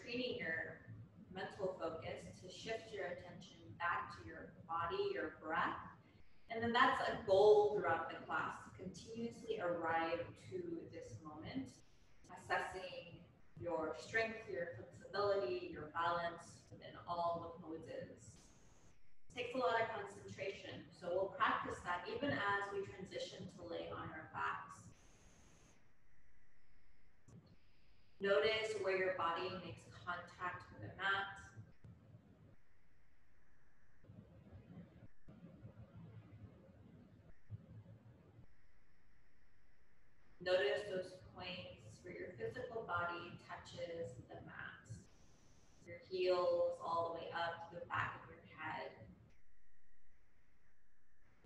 training your mental focus to shift your attention back to your body, your breath. And then that's a goal throughout the class, to continuously arrive to this moment, assessing your strength, your flexibility, your balance within all the poses. It takes a lot of concentration, so we'll practice that even as we transition to lay on our backs. Notice where your body makes contact with the mat. Notice those points where your physical body touches the mat. Your heels all the way up to the back of your head.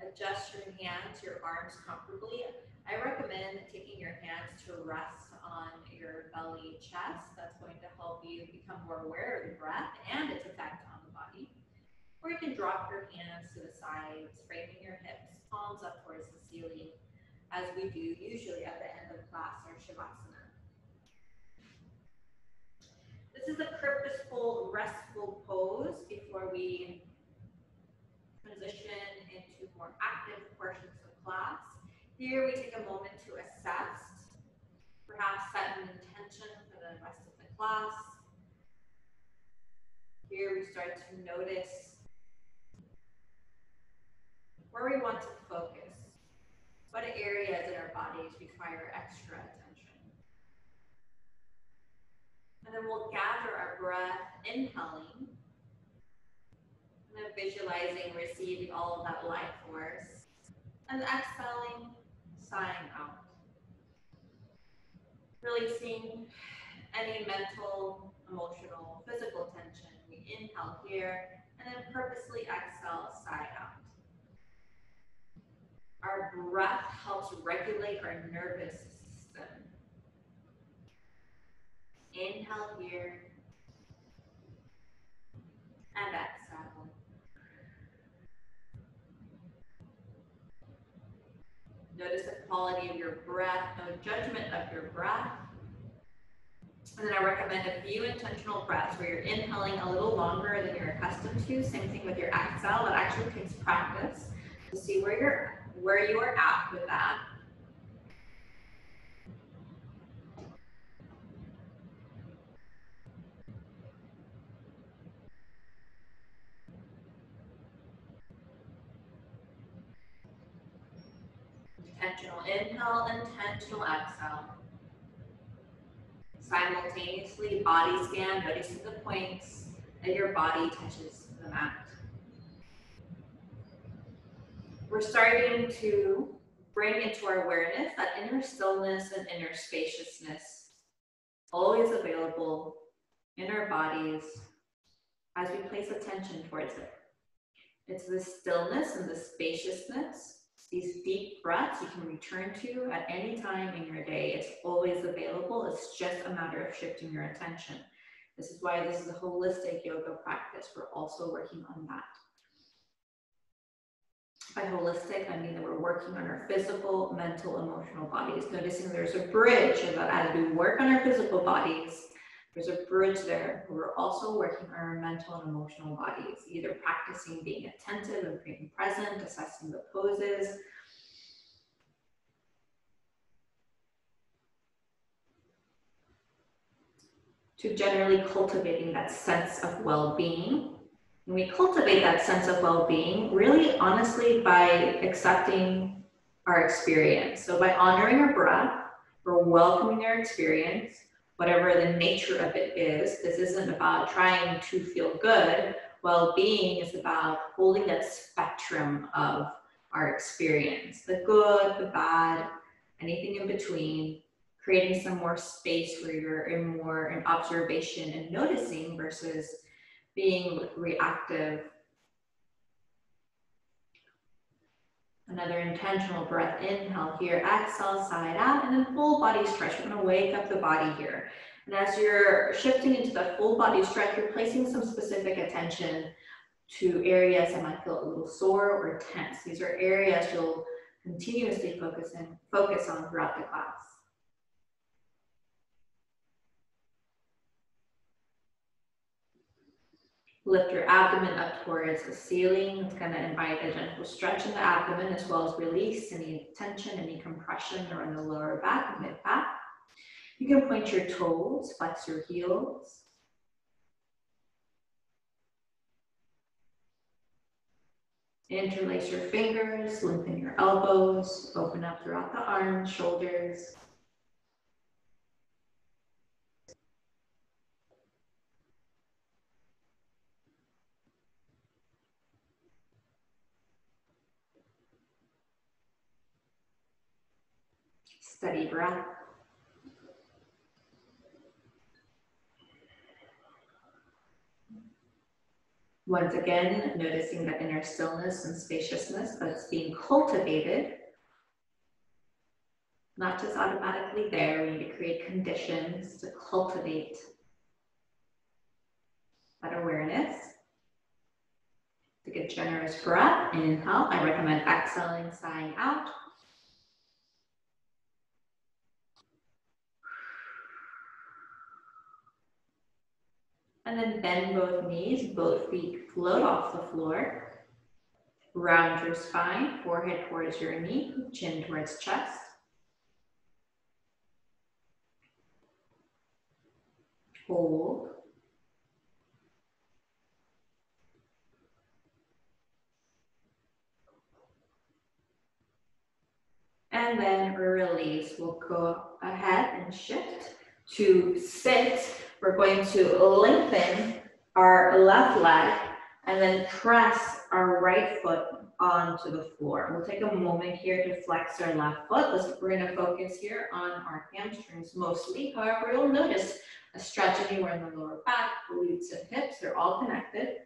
Adjust your hands, your arms comfortably. I recommend taking your hands to rest on your belly, chest. That's going to help you become more aware of the breath and its effect on the body. Or you can drop your hands to the sides, framing your hips, palms up towards the ceiling, as we do usually at the end of class, our Shavasana. This is a purposeful, restful pose before we transition into more active portions of class. Here we take a moment to assess, perhaps set an intention for the rest of the class. Here we start to notice where we want to focus, what areas in our bodies require extra attention. And then we'll gather our breath, inhaling, and then visualizing, receiving all of that life force, and exhaling, sighing out. Releasing any mental, emotional, physical tension. We inhale here, and then purposely exhale, sigh out. Our breath helps regulate our nervous system. Inhale here, and exhale. Notice the quality of your breath, no judgment of your breath. And then I recommend a few intentional breaths where you're inhaling a little longer than you're accustomed to. Same thing with your exhale. It actually takes practice to see where you are at with that. Intentional inhale, intentional exhale. Simultaneously, body scan, noticing the points that your body touches the mat. We're starting to bring into our awareness that inner stillness and inner spaciousness, always available in our bodies as we place attention towards it. It's the stillness and the spaciousness, these deep breaths you can return to at any time in your day. It's always available. It's just a matter of shifting your attention. This is why this is a holistic yoga practice. We're also working on that. By holistic, I mean that we're working on our physical, mental, emotional bodies. Noticing there's a bridge about as we work on our physical bodies, there's a bridge there. We're also working on our mental and emotional bodies, either practicing being attentive and being present, assessing the poses. To generally cultivating that sense of well-being. And we cultivate that sense of well-being really honestly by accepting our experience. So by honoring our breath, we're welcoming our experience, whatever the nature of it is. This isn't about trying to feel good. Well-being is about holding that spectrum of our experience, the good, the bad, anything in between, creating some more space where you're more in observation and noticing versus being reactive. Another intentional breath, inhale here, exhale, side out, and then full body stretch. We're gonna wake up the body here. And as you're shifting into the full body stretch, you're placing some specific attention to areas that might feel a little sore or tense. These are areas you'll continuously focus on throughout the class. Lift your abdomen up towards the ceiling. It's going to invite a gentle stretch in the abdomen as well as release any tension, any compression around the lower back and mid back. You can point your toes, flex your heels. Interlace your fingers, lengthen your elbows, open up throughout the arms, shoulders. Steady breath. Once again, noticing that inner stillness and spaciousness that's being cultivated, not just automatically there. We need to create conditions to cultivate that awareness. Take a generous breath, inhale. I recommend exhaling, sighing out. And then bend both knees, both feet float off the floor. Round your spine, forehead towards your knee, chin towards chest. Hold. And then release. We'll go ahead and shift to sit. We're going to lengthen our left leg and then press our right foot onto the floor. We'll take a moment here to flex our left foot. We're going to focus here on our hamstrings mostly. However, you'll notice a stretch anywhere in the lower back, glutes and hips. They're all connected.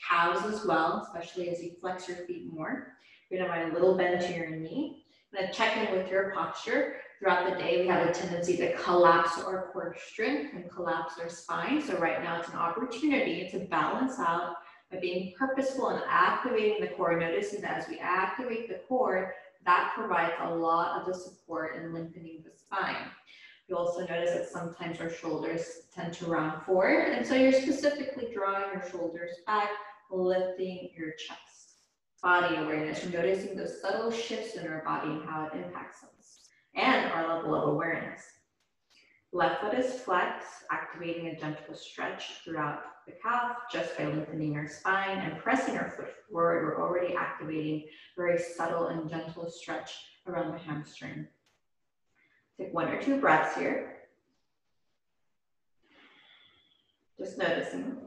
Calves as well, especially as you flex your feet more. You're going to find a little bend to your knee. I'm going to check in with your posture. Throughout the day, we have a tendency to collapse our core strength and collapse our spine. So right now it's an opportunity to balance out by being purposeful and activating the core. Noticing that as we activate the core, that provides a lot of the support in lengthening the spine. You'll also notice that sometimes our shoulders tend to round forward. And so you're specifically drawing your shoulders back, lifting your chest. Body awareness, we're noticing those subtle shifts in our body and how it impacts us and our level of awareness. Left foot is flexed, activating a gentle stretch throughout the calf just by lengthening our spine and pressing our foot forward. We're already activating very subtle and gentle stretch around the hamstring. Take 1 or 2 breaths here. Just noticing.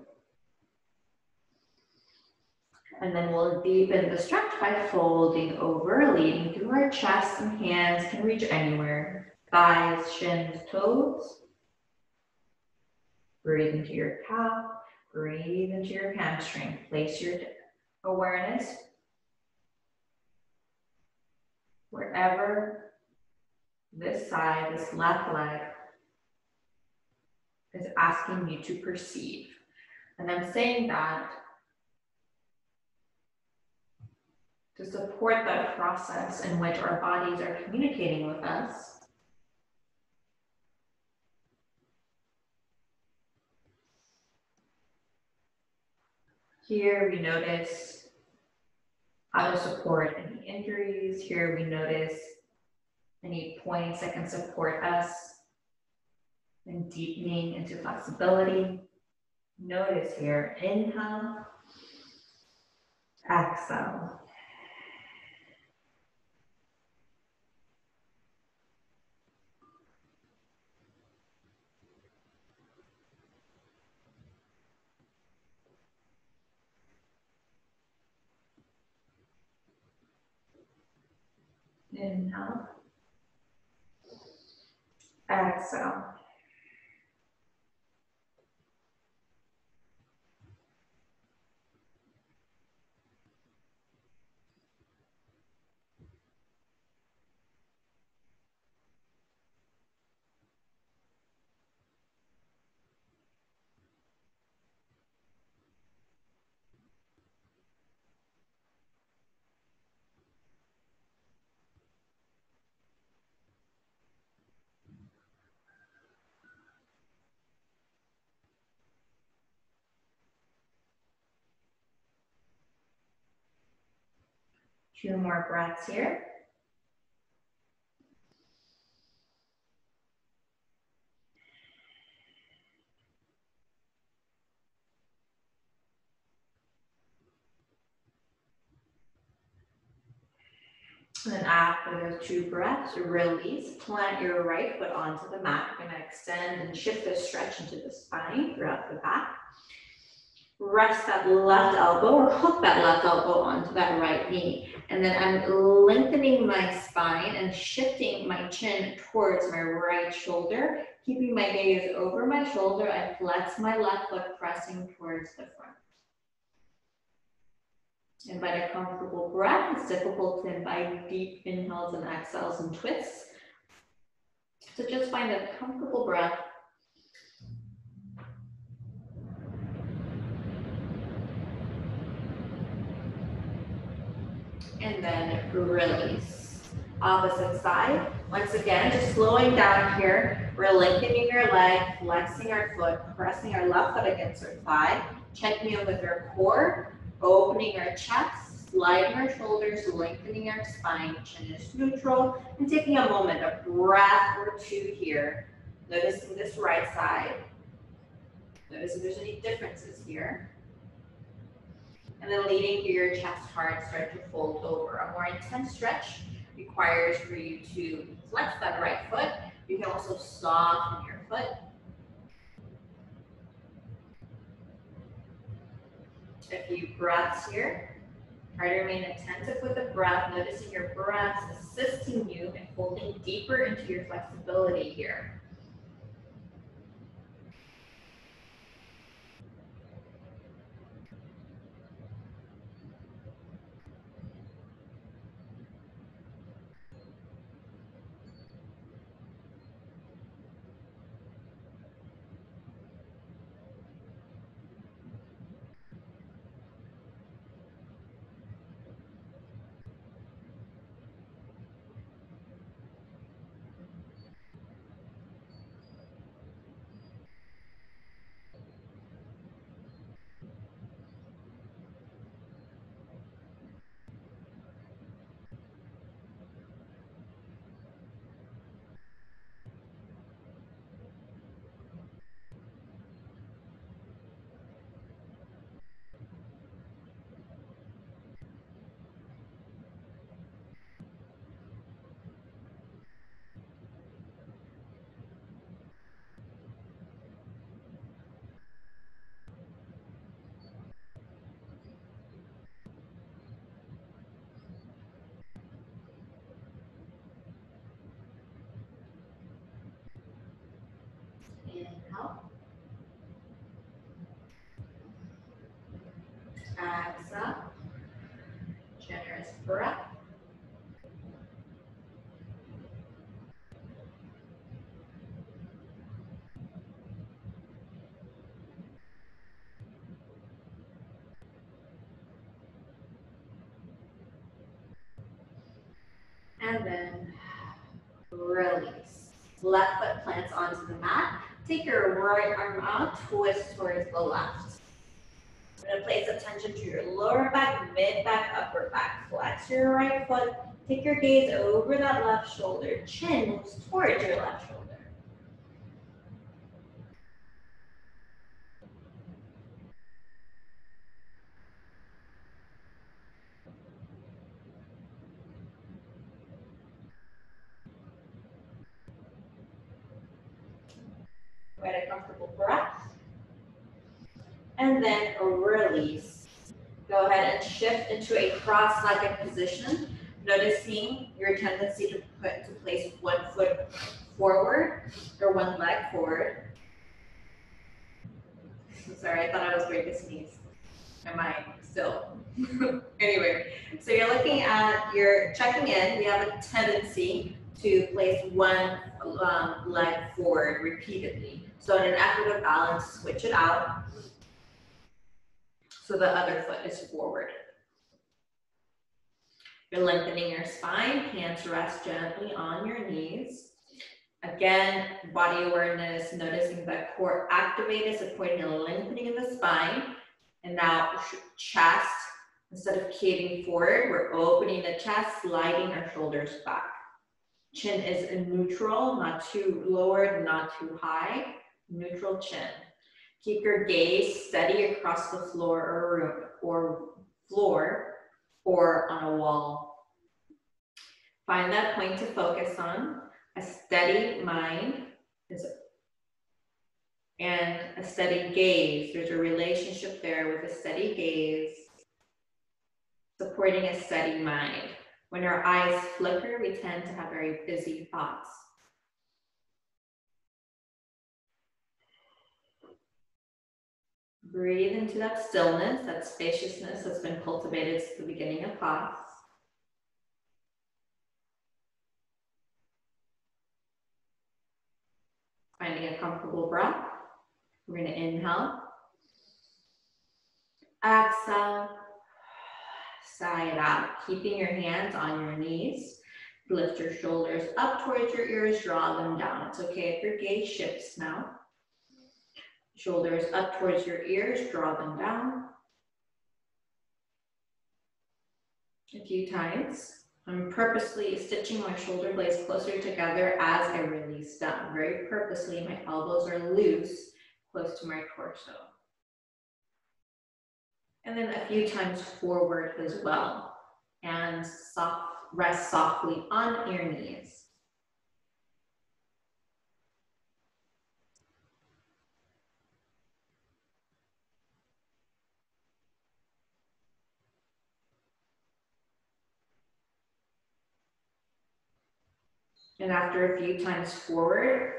And then we'll deepen the stretch by folding over, leading through our chest, and hands can reach anywhere. Thighs, shins, toes. Breathe into your calf, breathe into your hamstring. Place your awareness wherever this side, this left leg, is asking you to perceive. And I'm saying that to support that process in which our bodies are communicating with us. Here we notice how to support any injuries. Here we notice any points that can support us in deepening into flexibility. Notice here, inhale, exhale. Inhale, exhale. 2 more breaths here. And then after those 2 breaths, release. Plant your right foot onto the mat. You're going to extend and shift the stretch into the spine throughout the back. Rest that left elbow or hook that left elbow onto that right knee. And then I'm lengthening my spine and shifting my chin towards my right shoulder. Keeping my gaze over my shoulder, I flex my left foot, pressing towards the front. Invite a comfortable breath. It's difficult to invite deep inhales and exhales and twists. So just find a comfortable breath. And then release. Opposite side. Once again, just slowing down here. We're lengthening your leg, flexing our foot, pressing our left foot against our thigh, checking in with our core, opening our chest, sliding our shoulders, lengthening our spine, chin is neutral, and taking a moment, a breath or 2 here. Noticing this right side. Notice if there's any differences here. And then leading through your chest heart, start to fold over. A more intense stretch requires for you to flex that right foot. You can also soften your foot. A few breaths here. Try to remain attentive with the breath, noticing your breath assisting you in folding deeper into your flexibility here. Inhale. Exhale. Generous breath. And then release. Left foot plants onto the mat. Take your right arm out, twist towards the left. You're going to place attention to your lower back, mid back, upper back. Flex your right foot. Take your gaze over that left shoulder. Chin moves towards your left shoulder. Get a comfortable breath. And then release. Go ahead and shift into a cross-legged position, noticing your tendency to place one foot forward or one leg forward. I'm sorry, I thought I was going to sneeze. Am I still? Anyway, so you're looking at, you're checking in. We have a tendency to place one leg forward repeatedly. So in an effort of balance, switch it out so the other foot is forward. You're lengthening your spine, hands rest gently on your knees. Again, body awareness, noticing that core activated, supporting and lengthening in the spine. And now chest, Instead of caving forward, we're opening the chest, sliding our shoulders back. Chin is neutral, not too lowered, not too high. Neutral chin. Keep your gaze steady across the floor or on a wall. Find that point to focus on. A steady mind and a steady gaze. There's a relationship there with a steady gaze, supporting a steady mind. When our eyes flicker, we tend to have very busy thoughts. Breathe into that stillness, that spaciousness that's been cultivated since the beginning of class. Finding a comfortable breath. We're going to inhale. Exhale. Sigh it out. Keeping your hands on your knees. Lift your shoulders up towards your ears. Draw them down. It's okay if your gaze shifts now. Shoulders up towards your ears. Draw them down. A few times. I'm purposely stitching my shoulder blades closer together as I release down. Very purposely, my elbows are loose, close to my torso. And then a few times forward as well. And rest softly on your knees. And after a few times forward,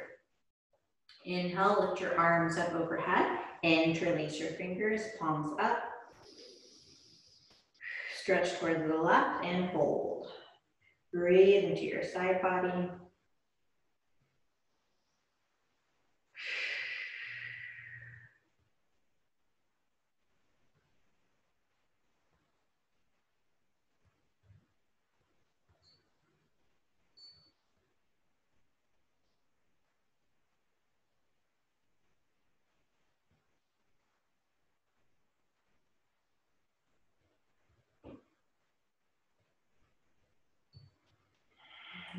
inhale, lift your arms up overhead, interlace your fingers, palms up. Stretch towards the left and hold. Breathe into your side body.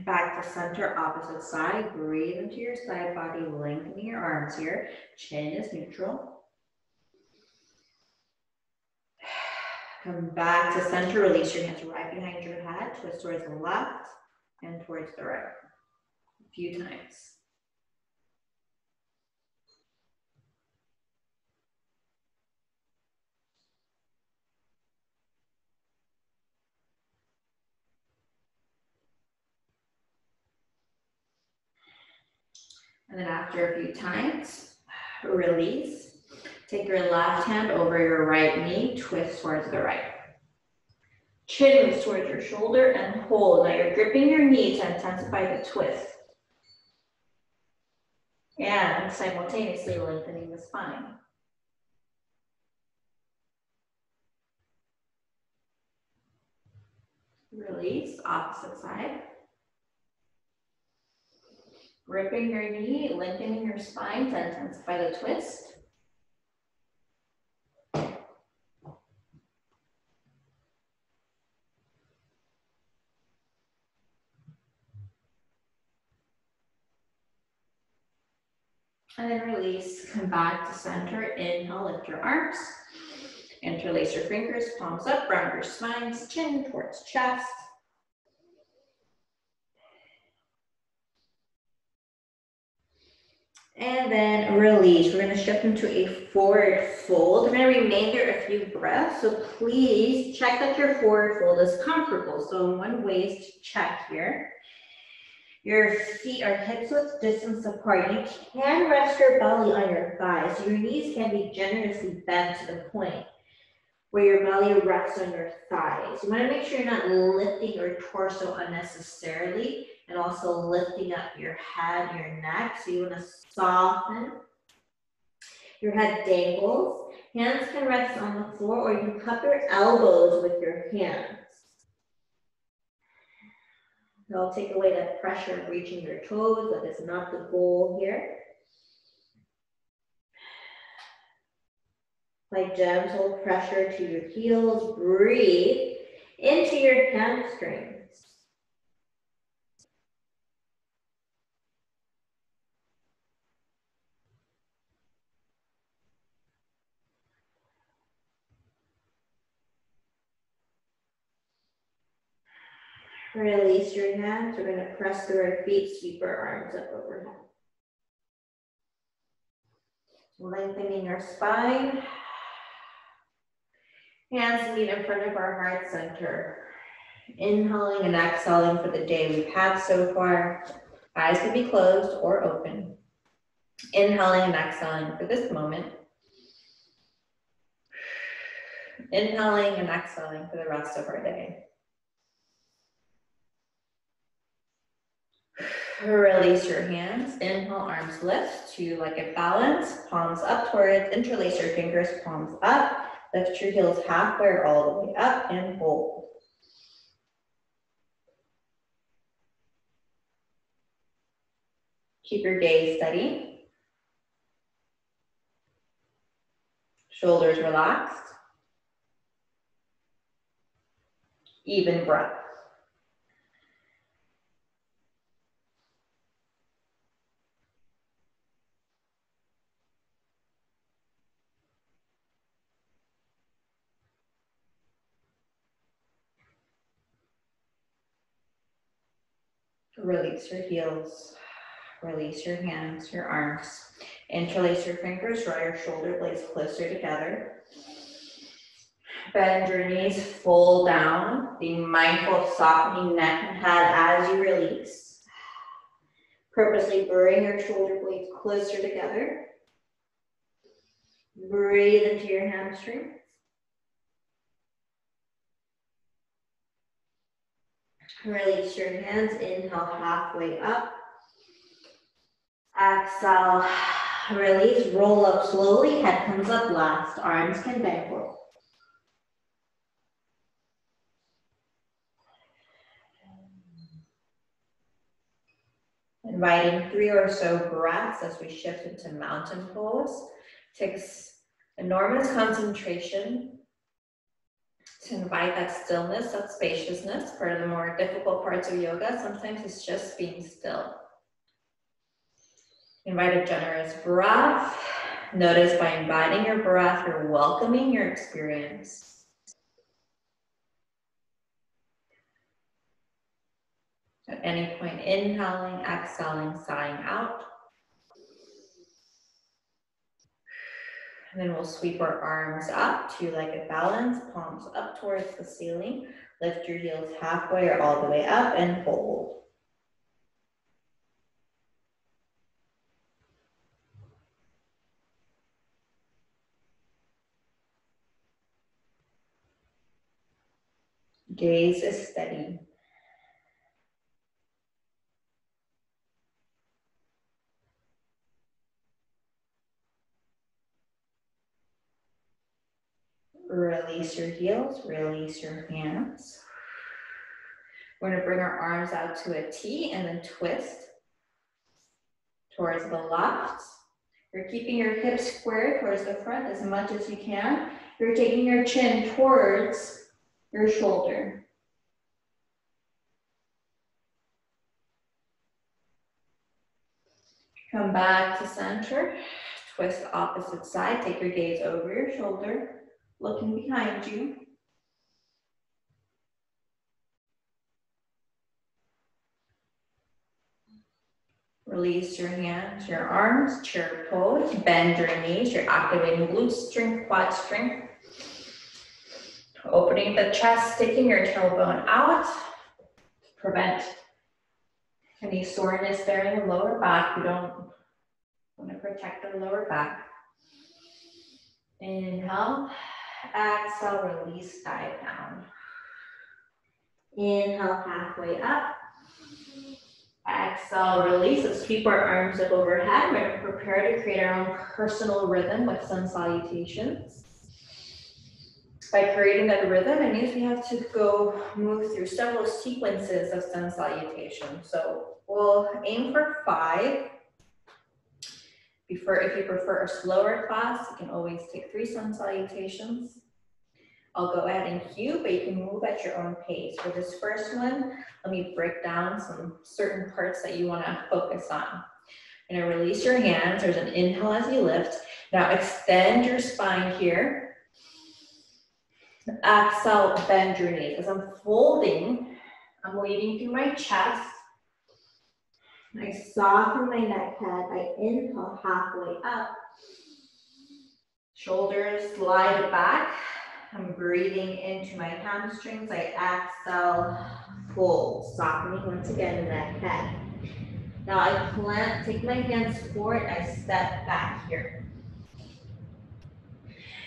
Back to center, opposite side. Breathe into your side body, lengthening your arms here. Chin is neutral. Come back to center, release your hands right behind your head, twist towards the left and towards the right. A few times. And then after a few times, release. Take your left hand over your right knee, twist towards the right. Chin moves towards your shoulder and hold. Now you're gripping your knee to intensify the twist. And simultaneously lengthening the spine. Release, opposite side. Gripping your knee, lengthening your spine to intensify the twist. And then release, come back to center. Inhale, lift your arms. Interlace your fingers, palms up, round your spines, chin towards chest. And then release. We're going to shift into a forward fold. We're going to remain there a few breaths. So please check that your forward fold is comfortable. So one way is to check here. Your feet are hips width distance apart. You can rest your belly on your thighs. Your knees can be generously bent to the point where your belly rests on your thighs. You want to make sure you're not lifting your torso unnecessarily and also lifting up your head, your neck. So you want to soften. Your head dangles. Hands can rest on the floor, or you can cup your elbows with your hands. That'll take away that pressure of reaching your toes. That is not the goal here. Apply gentle pressure to your heels. Breathe into your hamstrings. Release your hands. We're going to press through our feet, sweep our arms up overhead. Lengthening our spine. Hands meet in front of our heart center. Inhaling and exhaling for the day we've had so far. Eyes can be closed or open. Inhaling and exhaling for this moment. Inhaling and exhaling for the rest of our day. Release your hands. Inhale, arms lift to like a balance. Palms up towards, interlace your fingers, palms up. Lift your heels halfway or all the way up and hold. Keep your gaze steady. Shoulders relaxed. Even breath. Release your heels. Release your hands, your arms. Interlace your fingers, draw your shoulder blades closer together. Bend your knees, fold down. Be mindful of softening neck and head as you release. Purposely bring your shoulder blades closer together. Breathe into your hamstrings. Release your hands, inhale halfway up. Exhale, release, roll up slowly, head comes up last, arms can dangle. Inviting 3 or so breaths as we shift into mountain pose. Takes enormous concentration to invite that stillness, that spaciousness. Part of the more difficult parts of yoga, sometimes it's just being still. Invite a generous breath. Notice by inviting your breath, you're welcoming your experience. At any point, inhaling, exhaling, sighing out. And then we'll sweep our arms up to like a balance, palms up towards the ceiling. Lift your heels halfway or all the way up and hold. Gaze is steady. Release your heels, release your hands. We're going to bring our arms out to a T and then twist towards the left. You're keeping your hips square towards the front as much as you can. You're taking your chin towards your shoulder. Come back to center. Twist opposite side. Take your gaze over your shoulder, looking behind you. Release your hands, your arms, chair pose. Bend your knees. You're activating glute strength, quad strength. Opening the chest, sticking your tailbone out to prevent any soreness there in the lower back. You don't want to protect the lower back. Inhale, exhale, release, dive down. Inhale, halfway up. Exhale, release. Let's keep our arms up overhead. We're going to prepare to create our own personal rhythm with sun salutations. By creating that rhythm, it means we have to go move through several sequences of sun salutations. So we'll aim for 5. If you prefer a slower class, you can always take 3 sun salutations. I'll go ahead and cue, but you can move at your own pace. For this first one, let me break down some certain parts that you want to focus on. You're going to release your hands. There's an inhale as you lift. Now extend your spine here. Exhale, bend your knees. As I'm folding, I'm leading through my chest. I soften my neck head. I inhale halfway up. Shoulders slide back. I'm breathing into my hamstrings. I exhale, fold, softening once again neck head. Now I plant, take my hands forward, I step back here.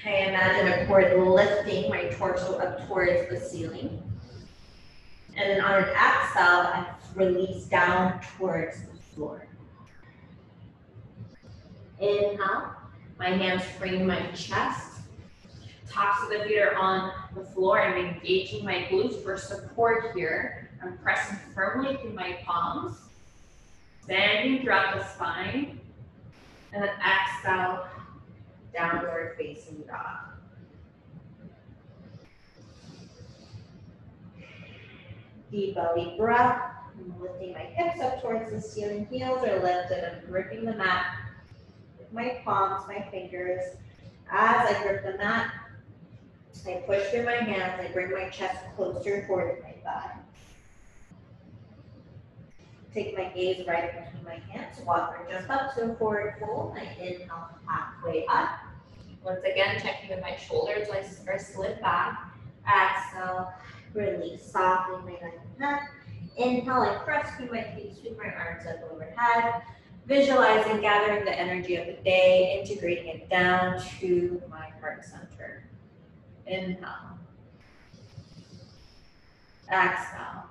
I imagine a cord lifting my torso up towards the ceiling. And then on an exhale, I release down towards the floor. Inhale, my hands frame my chest. Tops of the feet are on the floor. I'm engaging my glutes for support here. I'm pressing firmly through my palms, bending throughout the spine, and then exhale, downward facing dog. Deep belly breath. I'm lifting my hips up towards the ceiling. Heels are lifted. I'm gripping the mat with my palms, my fingers. As I grip the mat, I push through my hands. I bring my chest closer towards my thigh. Take my gaze right between my hands. Walk or jump up to a forward fold. I inhale halfway up. Once again, checking with my shoulders are slid back. Exhale, release, softening my neck and neck. Inhale, I press through my feet, sweep my arms up overhead. Visualizing, gathering the energy of the day, integrating it down to my heart center. Inhale. Exhale.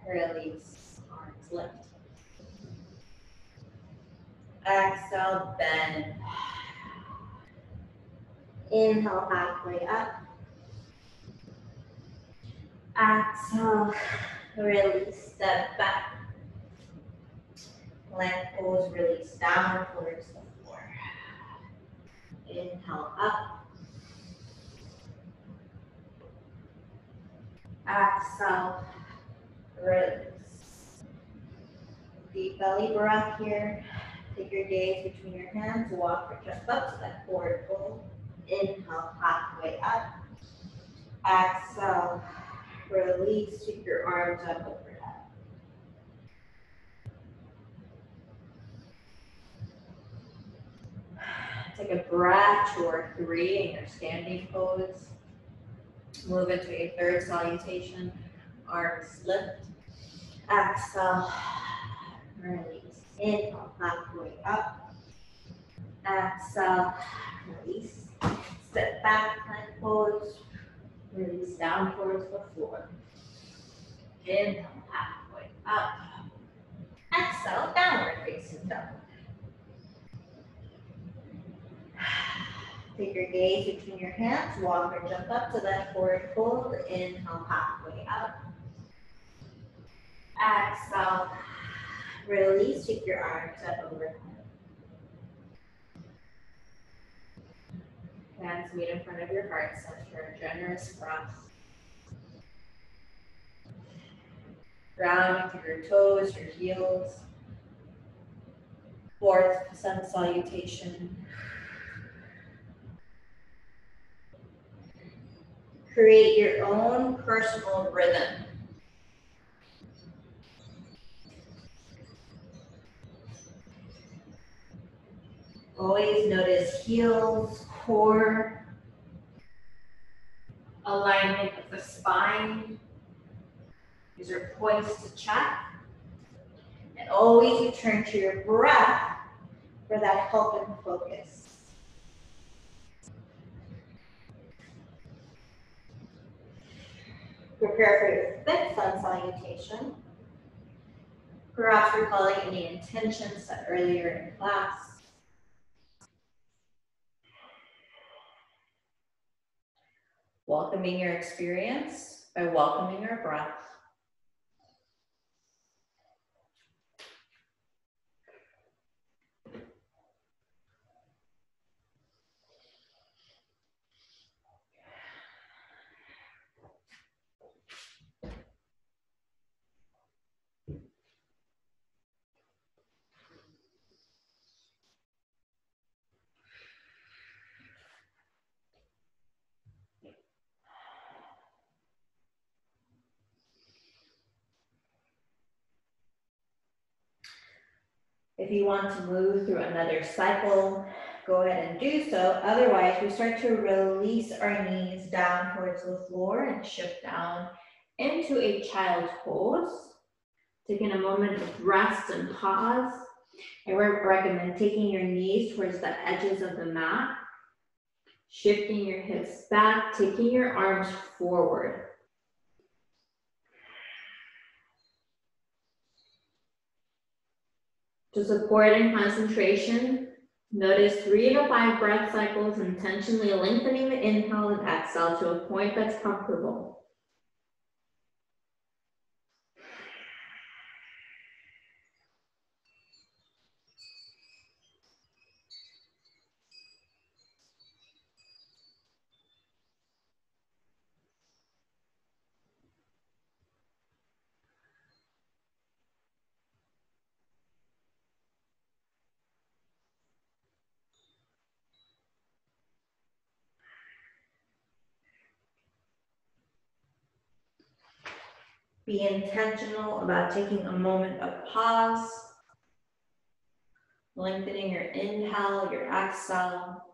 Release, arms lift. Exhale, bend. Inhale, halfway up. Exhale, release, step back. Plank pose, release down towards the floor. Inhale, up. Exhale, release. Deep belly breath here. Take your gaze between your hands. Walk or jump up to that forward fold. Inhale, halfway up. Exhale, release. Sweep your arms up overhead. Take a breath, 2 or 3 in your standing pose. Move into a third salutation. Arms lift. Exhale, release. Inhale, halfway up. Exhale, release. Step back, plank pose. Release down towards the floor. Inhale, halfway up. Exhale, downward facing dog. Take your gaze between your hands. Walk or jump up to that forward fold. Inhale, halfway up. Exhale, release. Take your arms up overhead. Hands meet in front of your heart center. Generous breath. Grounding through your toes, your heels. Fourth sun salutation. Create your own personal rhythm. Always notice heels, core, alignment of the spine. These are points to check. And always return to your breath for that help and focus. Prepare for your fifth sun salutation. Perhaps recalling any intentions set earlier in class. Welcoming your experience by welcoming your breath. If you want to move through another cycle, go ahead and do so. Otherwise, we start to release our knees down towards the floor and shift down into a child's pose. Taking a moment of rest and pause. I recommend taking your knees towards the edges of the mat, shifting your hips back, taking your arms forward. To support and concentration, notice 3 to 5 breath cycles, intentionally lengthening the inhale and exhale to a point that's comfortable. Be intentional about taking a moment of pause, lengthening your inhale, your exhale.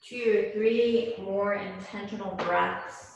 Two or three more intentional breaths.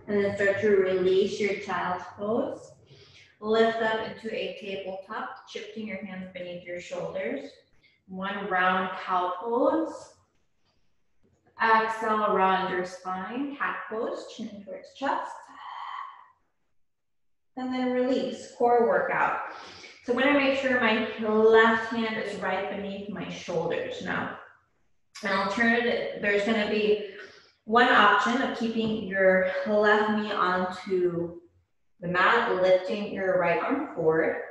And then start to release your child's pose. Lift up into a tabletop, shifting your hands beneath your shoulders. One round cow pose. Exhale, round your spine. Cat pose, chin towards chest. And then release, core workout. So I'm gonna make sure my left hand is right beneath my shoulders. Now, an alternative, there's gonna be one option of keeping your left knee onto the mat, lifting your right arm forward.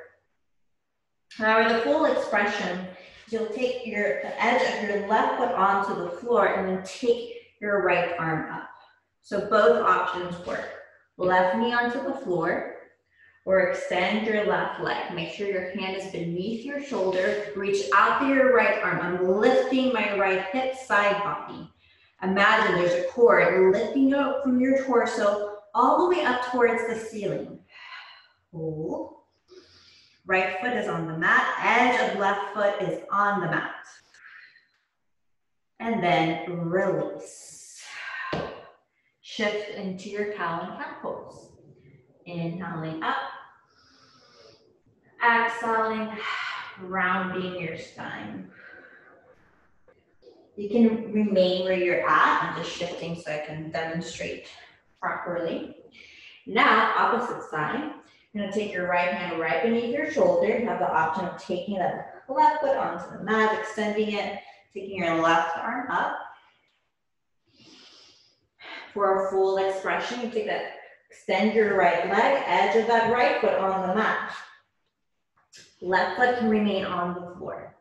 However, the full expression is you'll take the edge of your left foot onto the floor and then take your right arm up. So both options work. Left knee onto the floor, or extend your left leg. Make sure your hand is beneath your shoulder. Reach out to your right arm. I'm lifting my right hip, side body. Imagine there's a cord lifting you up from your torso all the way up towards the ceiling. Hold. Right foot is on the mat. Edge of left foot is on the mat. And then release. Shift into your cow and cat pose. Inhaling up. Exhaling, rounding your spine. You can remain where you're at. I'm just shifting so I can demonstrate properly. Now, opposite side. You're gonna take your right hand right beneath your shoulder. You have the option of taking that left foot onto the mat, extending it, taking your left arm up. For a full expression, you take that, extend your right leg, edge of that right foot on the mat. Left foot can remain on the floor.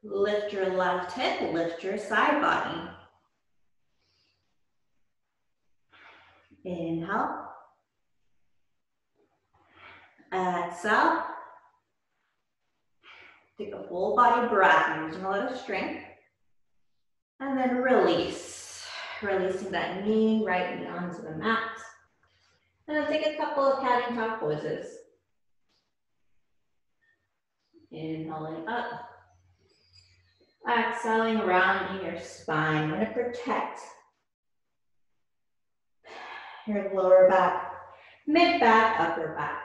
Lift your left hip, lift your side body. Inhale. Exhale. Take a full body breath, using a lot of strength. And then release. releasing that knee, right knee onto the mat. And then take a couple of cat and cow poses. Inhaling up. Exhaling, rounding your spine. We're gonna protect your lower back, mid back, upper back.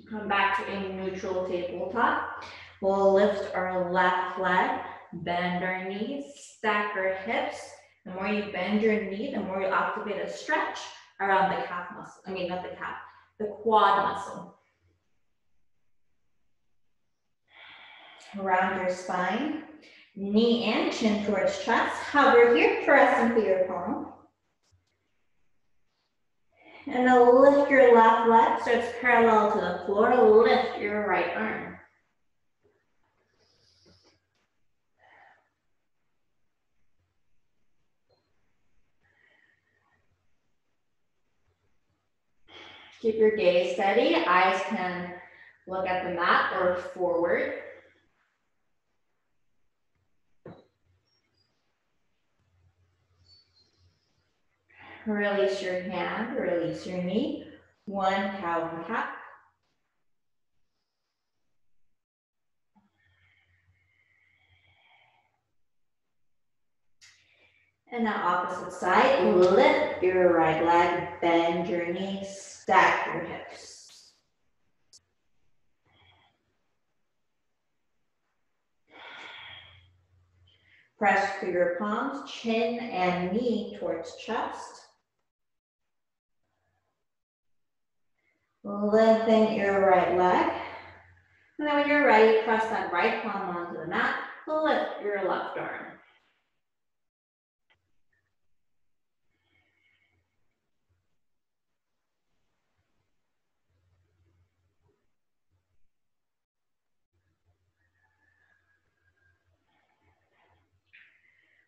Come back to a neutral tabletop. We'll lift our left leg, bend our knees, stack our hips. The more you bend your knee, the more you activate a stretch around the calf muscle. I mean, not the calf, the quad muscle. Around your spine, knee and chin towards chest. Hover here, press into your palm. And then lift your left leg so it's parallel to the floor. Lift your right arm. Keep your gaze steady. Eyes can look at the mat or forward. Release your hand, release your knee. One cow and cat. And now opposite side, lift your right leg, bend your knees, stack your hips. Press through your palms, chin and knee towards chest. Lengthen your right leg. And then when you're ready, press that right palm onto the mat. Lift your left arm.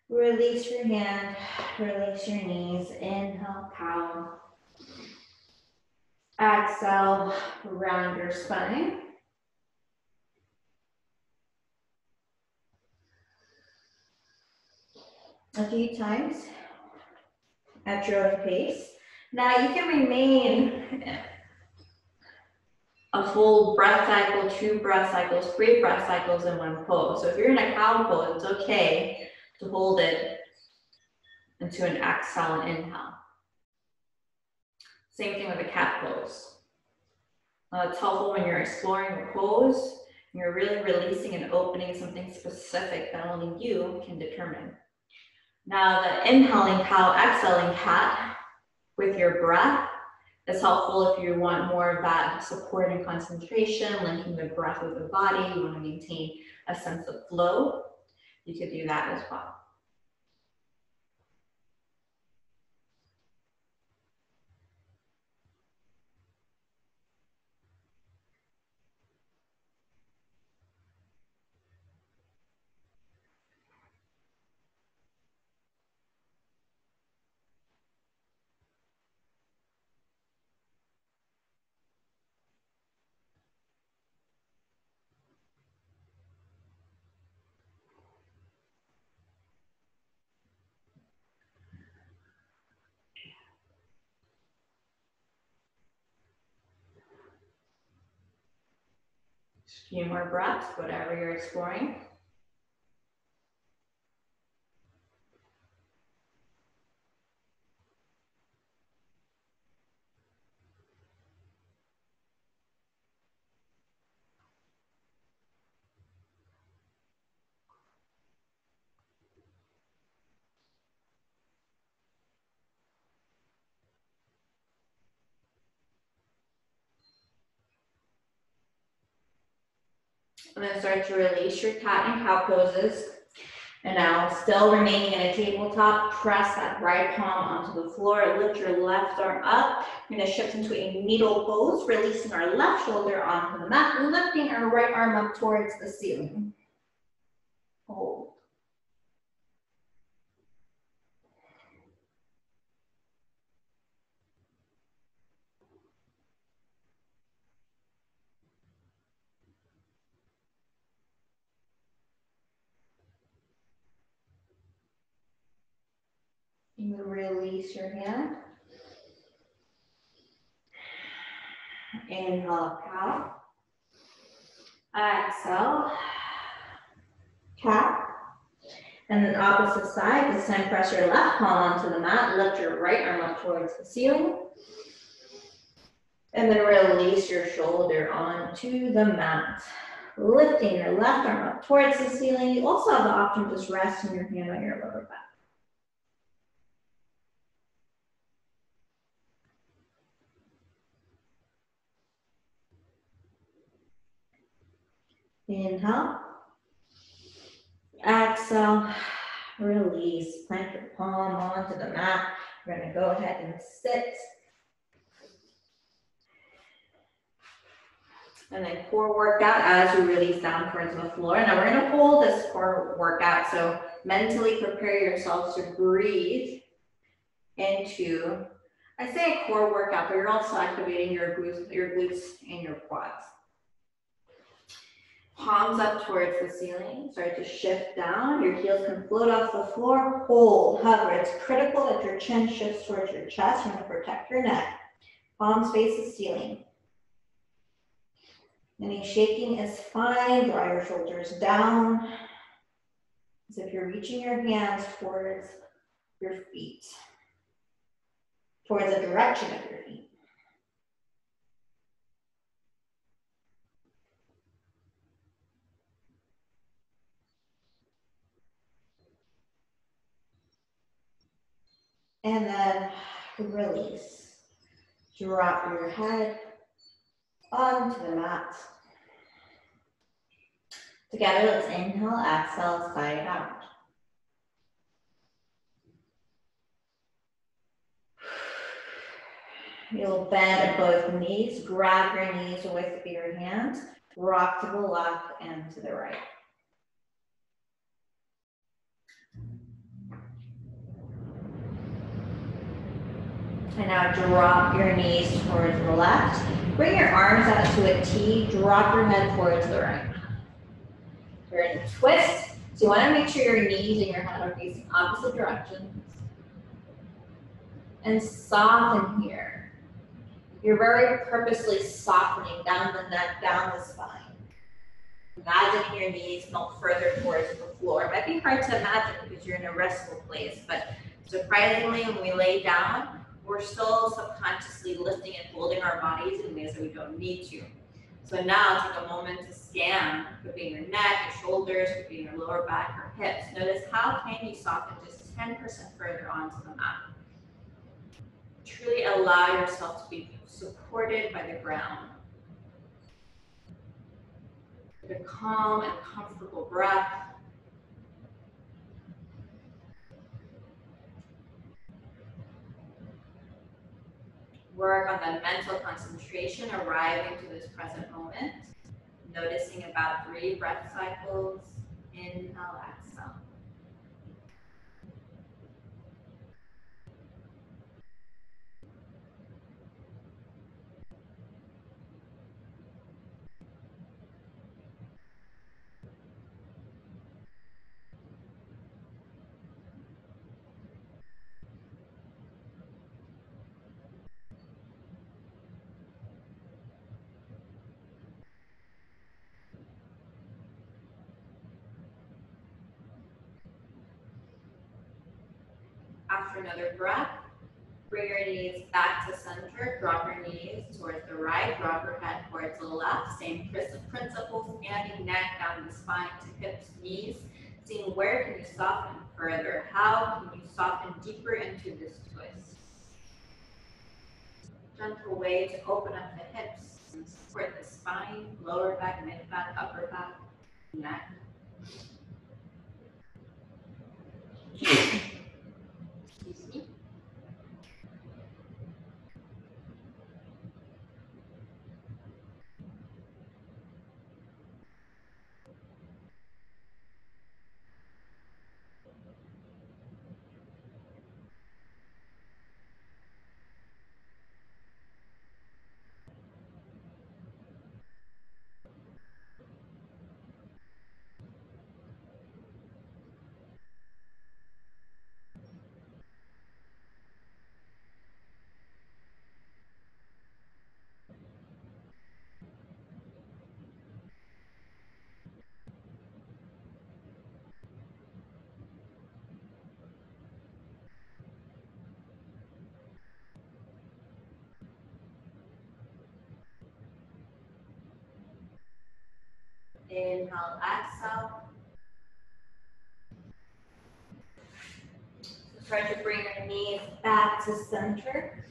Release your hand, release your knees. Inhale, cow. Exhale, round your spine. A few times at your own pace. Now you can remain a full breath cycle, 2 breath cycles, 3 breath cycles in one pose. So if you're in a cow pose, it's okay to hold it into an exhale and inhale. Same thing with a cat pose. It's helpful when you're exploring a pose, and you're really releasing and opening something specific that only you can determine. Now the inhaling cow, exhaling cat with your breath is helpful if you want more of that support and concentration, linking the breath with the body. You want to maintain a sense of flow. You could do that as well. Just a few more breaths, whatever you're exploring. And then start to release your cat and cow poses. And now, still remaining in a tabletop, press that right palm onto the floor, lift your left arm up. We're gonna shift into a needle pose, releasing our left shoulder onto the mat, lifting our right arm up towards the ceiling. Hold. And then release your hand. Inhale, cow. Exhale, cat. And then opposite side, this time press your left palm onto the mat, lift your right arm up towards the ceiling. And then release your shoulder onto the mat. Lifting your left arm up towards the ceiling. You also have the option of just resting your hand on your lower back. Inhale. Exhale. Release. Plant your palm onto the mat. We're going to go ahead and sit. And then core workout as you release down towards the floor. Now we're going to hold this core workout. So mentally prepare yourselves to breathe into, I say a core workout, but you're also activating your glutes and your quads. Palms up towards the ceiling. Start to shift down. Your heels can float off the floor. Hold, hover. It's critical that your chin shifts towards your chest. You're going to protect your neck. Palms face the ceiling. Any shaking is fine. Draw your shoulders down as if you're reaching your hands towards your feet, towards the direction of your feet. And then release. Drop your head onto the mat. Together, let's inhale, exhale, sigh it out. You'll bend both knees, grab your knees with your hands, rock to the left and to the right. And now drop your knees towards the left. Bring your arms out to a T, drop your head towards the right. You're in a twist, so you want to make sure your knees and your head are facing opposite directions. And soften here. You're very purposely softening down the neck, down the spine. Imagine your knees melt further towards the floor. It might be hard to imagine because you're in a restful place, but surprisingly, when we lay down, we're still subconsciously lifting and holding our bodies in ways that we don't need to. So now take a moment to scan, could be in your neck, your shoulders, could be in your lower back, or hips. Notice how can you soften just 10% further onto the mat. Truly allow yourself to be supported by the ground. With a calm and comfortable breath. Work on that mental concentration, arriving to this present moment. Noticing about 3 breath cycles. Inhale, exhale. After another breath, bring your knees back to center, drop your knees towards the right, drop your head towards the left. Same principle, scanning neck down the spine to hips, knees, seeing where can you soften further. How can you soften deeper into this twist? Gentle way to open up the hips and support the spine, lower back, mid back, upper back, neck. Excuse me. Inhale, exhale. Try to bring your knees back to center.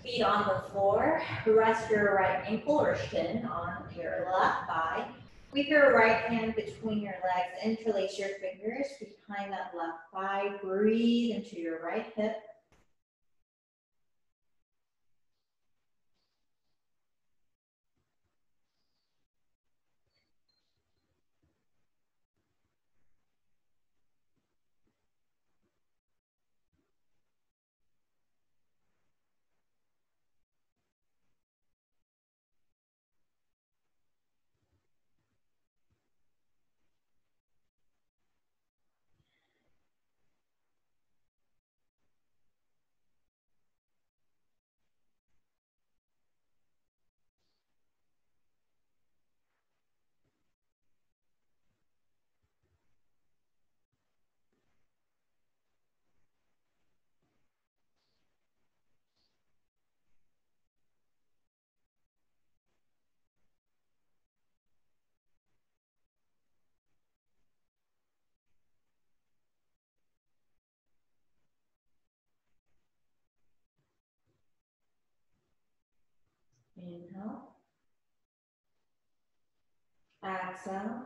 Feet on the floor. Rest your right ankle or shin on your left thigh. With your right hand between your legs, interlace your fingers behind that left thigh. Breathe into your right hip. Inhale. Exhale.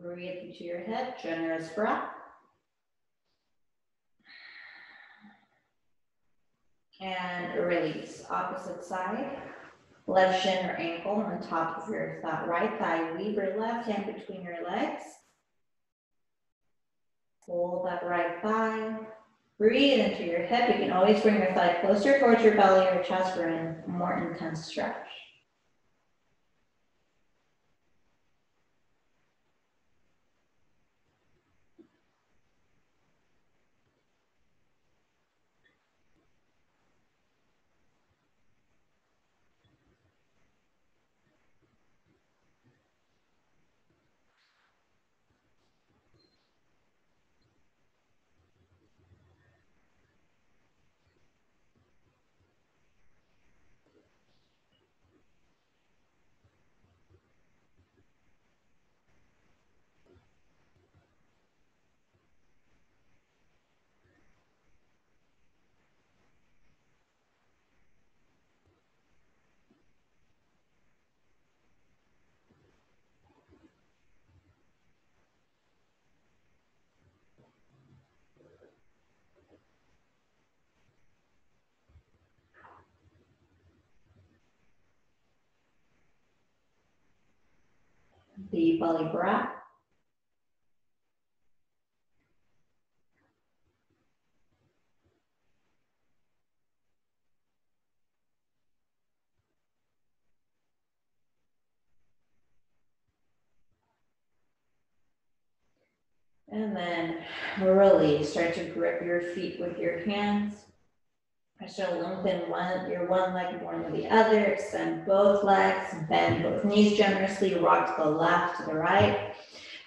Breathe into your head, generous breath. And release. Opposite side. Left shin or ankle on top of your right thigh. Leave your left hand between your legs. Hold that right thigh. Breathe into your hip. You can always bring your thigh closer towards your belly or chest for a more intense stretch. Deep belly breath. And then release. Start to grip your feet with your hands. Start to lengthen your one leg more than the other. Extend both legs. Bend both knees generously. Rock to the left, to the right.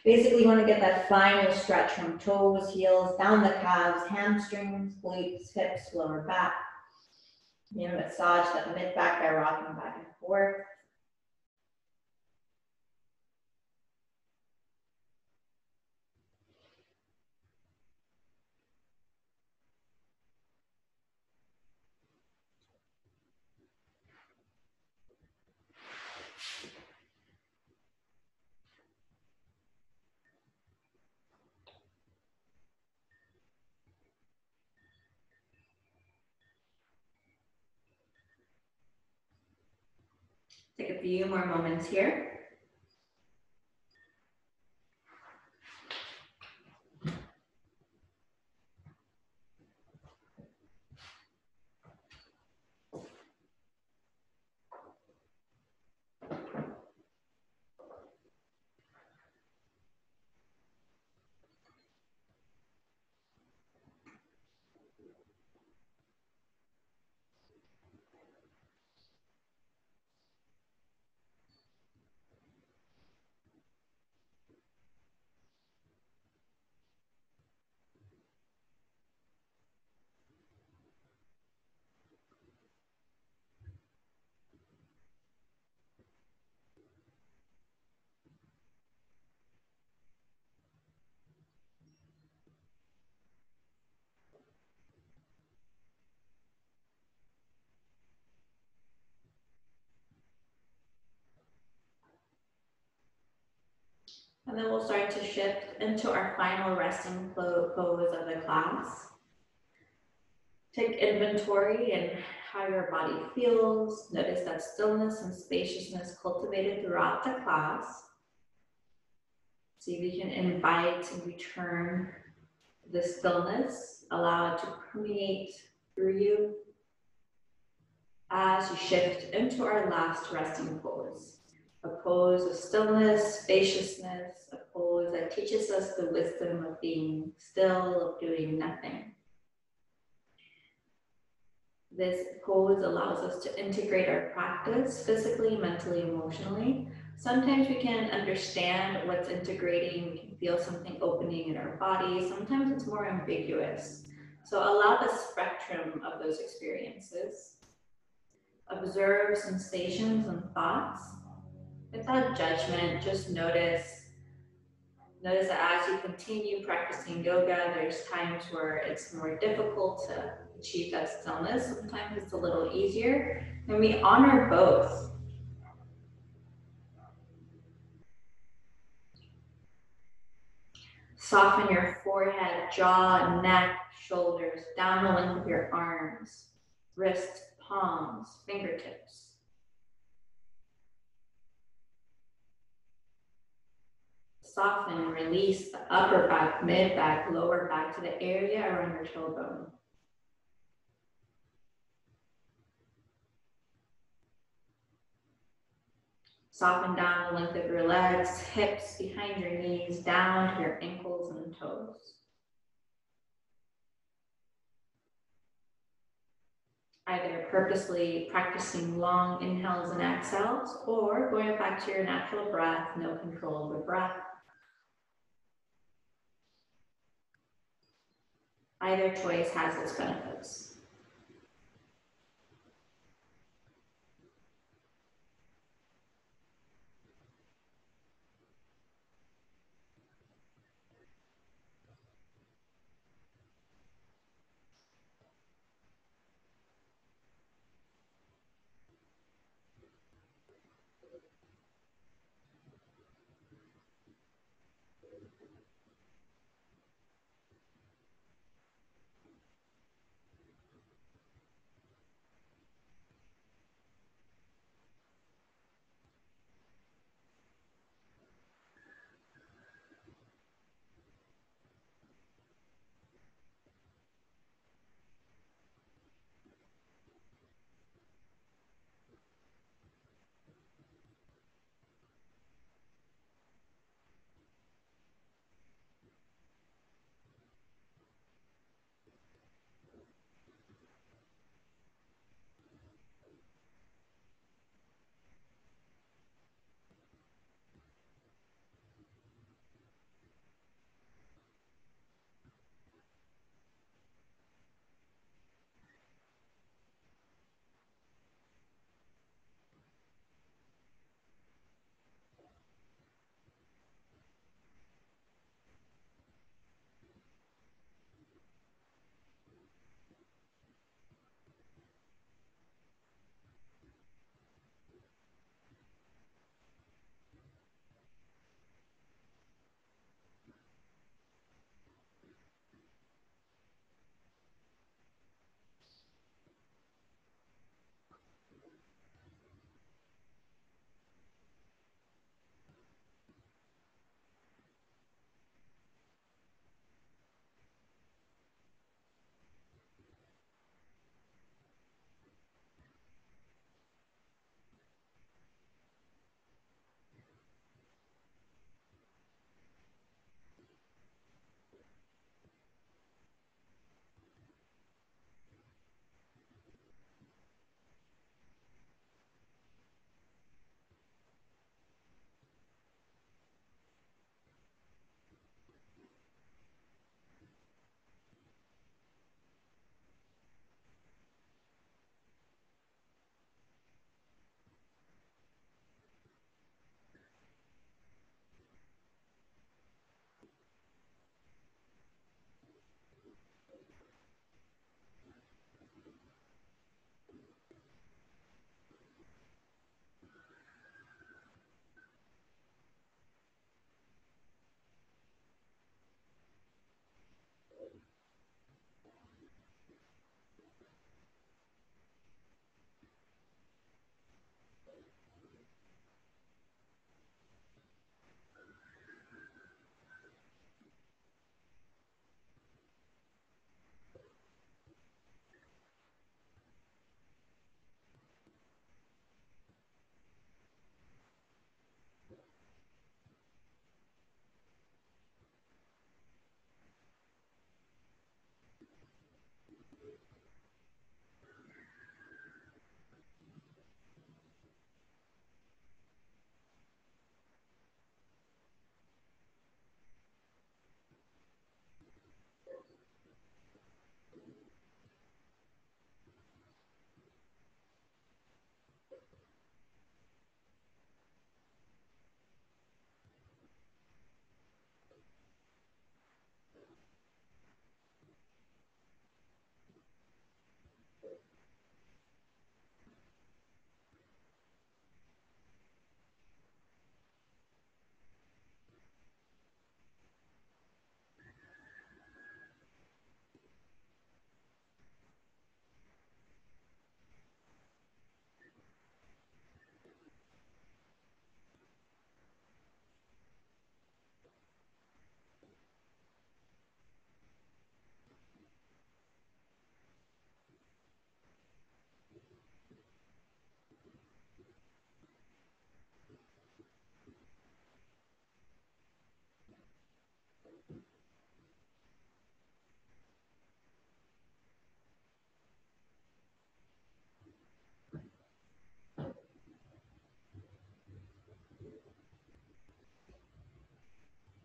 Basically, you want to get that final stretch from toes, heels, down the calves, hamstrings, glutes, hips, lower back. You know, massage that mid back by rocking back and forth. Take a few more moments here. And then we'll start to shift into our final resting pose of the class. Take inventory and how your body feels. Notice that stillness and spaciousness cultivated throughout the class. See if you can invite and return the stillness, allow it to permeate through you as you shift into our last resting pose. A pose of stillness, spaciousness, a pose that teaches us the wisdom of being still, of doing nothing. This pose allows us to integrate our practice physically, mentally, emotionally. Sometimes we can understand what's integrating, we can feel something opening in our body. Sometimes it's more ambiguous. So allow the spectrum of those experiences. Observe sensations and thoughts without judgment. Just notice that as you continue practicing yoga, there's times where it's more difficult to achieve that stillness. Sometimes it's a little easier, and we honor both. Soften your forehead, jaw, neck, shoulders, down the length of your arms, wrists, palms, fingertips. Soften and release the upper back, mid back, lower back to the area around your tailbone. Soften down the length of your legs, hips behind your knees, down to your ankles and toes. Either purposely practicing long inhales and exhales, or going back to your natural breath, no control of the breath. Either choice has its benefits.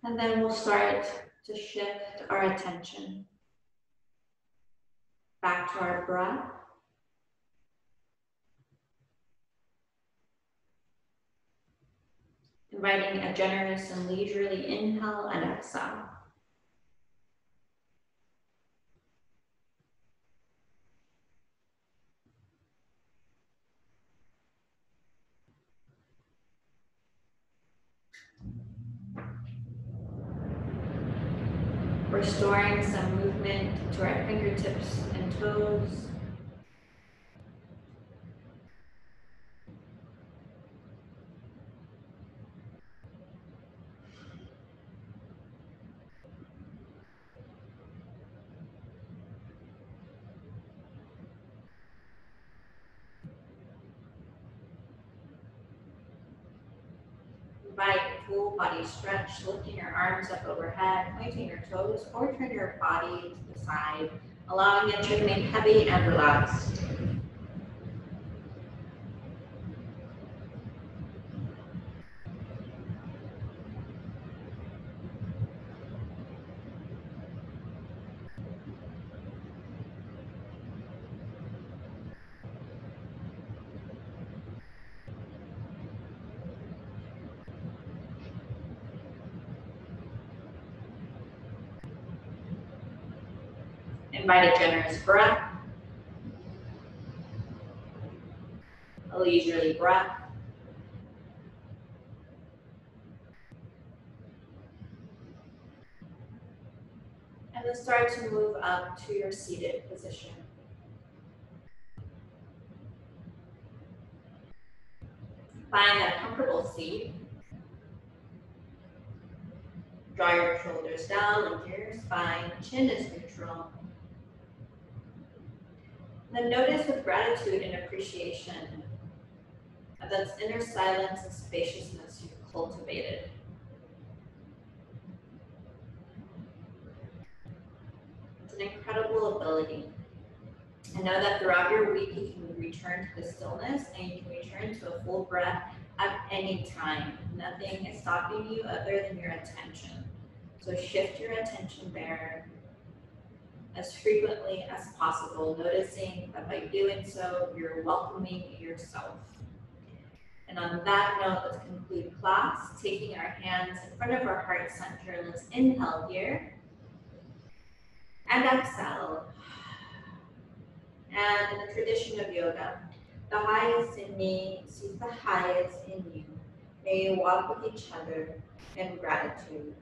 And then we'll start to shift our attention back to our breath. Inviting a generous and leisurely inhale and exhale. Restoring some movement to our fingertips and toes. Invite full body stretch, lifting your arms up overhead, pointing your toes, or turn your body to the side, allowing it to remain heavy and relaxed. Invite a generous breath, a leisurely breath. And then start to move up to your seated position. Find a comfortable seat. Draw your shoulders down, lengthen your spine, chin is neutral. Then notice with gratitude and appreciation of that inner silence and spaciousness you've cultivated. It's an incredible ability. And know that throughout your week you can return to the stillness and you can return to a full breath at any time. Nothing is stopping you other than your attention. So shift your attention there as frequently as possible, noticing that by doing so, you're welcoming yourself. And on that note, let's conclude class, taking our hands in front of our heart center. Let's inhale here and exhale. And in the tradition of yoga, the highest in me sees the highest in you. May you walk with each other in gratitude.